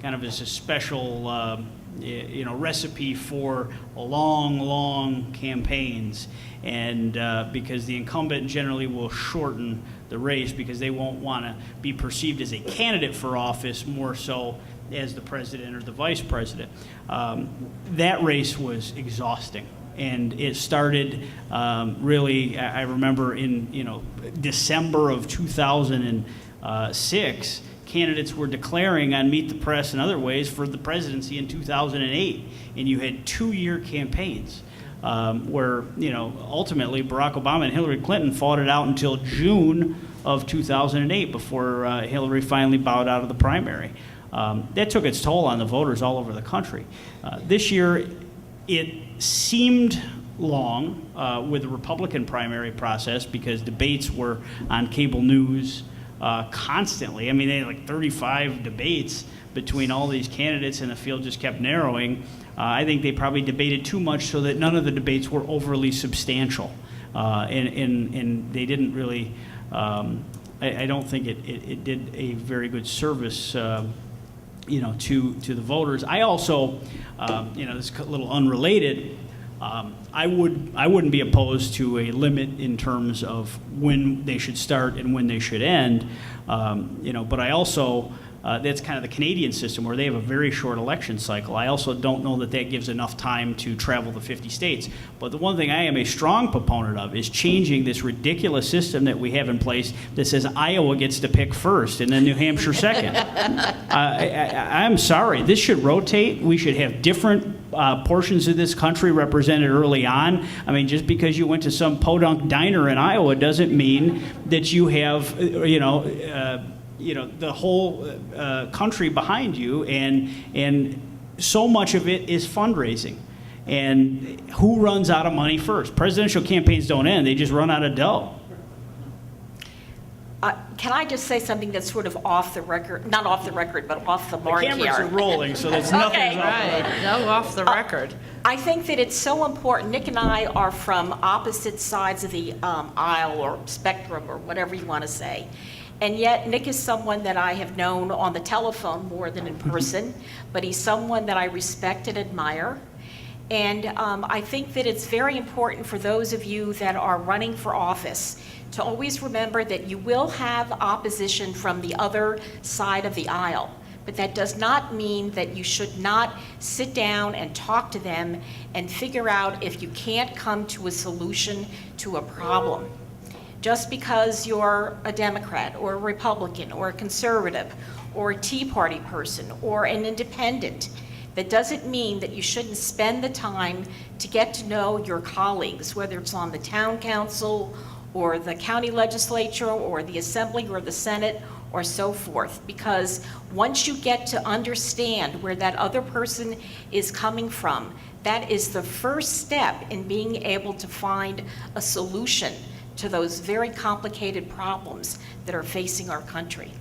kind of is a special recipe for long campaigns, and because the incumbent generally will shorten the race because they won't want to be perceived as a candidate for office more so as the president or the vice president. That race was exhausting. And it started really, I remember in December of 2006, candidates were declaring on Meet the Press and other ways for the presidency in 2008. And you had 2-year campaigns where, ultimately Barack Obama and Hillary Clinton fought it out until June of 2008 before Hillary finally bowed out of the primary. That took its toll on the voters all over the country. This year, it seemed long with the Republican primary process because debates were on cable news constantly. I mean, they had like 35 debates between all these candidates, and the field just kept narrowing. I think they probably debated too much so that none of the debates were overly substantial, and they didn't really. I don't think it did a very good service. To the voters. I also, this is a little unrelated. I wouldn't be opposed to a limit in terms of when they should start and when they should end. But I also, that's kind of the Canadian system where they have a very short election cycle. I also don't know that that gives enough time to travel the 50 states. But the one thing I am a strong proponent of is changing this ridiculous system that we have in place that says Iowa gets to pick first and then New Hampshire second. I'm sorry. This should rotate. We should have different portions of this country represented early on. I mean, just because you went to some podunk diner in Iowa doesn't mean that you have, the whole country behind you, and so much of it is fundraising. And who runs out of money first? Presidential campaigns don't end, they just run out of dough. Can I just say something that's sort of off the record, not off the record, but off the mark here? The cameras are rolling, so there's nothing Okay. Right, no off the record. I think that it's so important. Nick and I are from opposite sides of the aisle or spectrum or whatever you want to say. And yet Nick is someone that I have known on the telephone more than in person, but he's someone that I respect and admire. And I think that it's very important for those of you that are running for office to always remember that you will have opposition from the other side of the aisle. But that does not mean that you should not sit down and talk to them and figure out if you can't come to a solution to a problem. Just because you're a Democrat or a Republican or a conservative or a Tea Party person or an independent, that doesn't mean that you shouldn't spend the time to get to know your colleagues, whether it's on the town council or the county legislature or the assembly or the Senate or so forth. Because once you get to understand where that other person is coming from, that is the first step in being able to find a solution to those very complicated problems that are facing our country.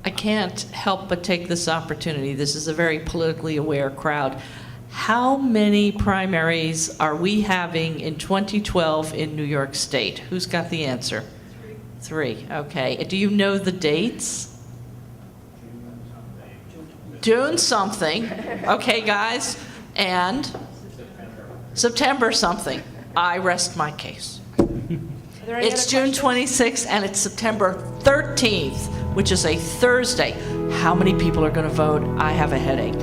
I can't help but take this opportunity. This is a very politically aware crowd. How many primaries are we having in 2012 in New York State? Who's got the answer? Three. Okay. Do you know the dates? June something. Okay, guys. And September something. I rest my case. It's June 26th and it's September 13th, which is a Thursday. How many people are going to vote? I have a headache.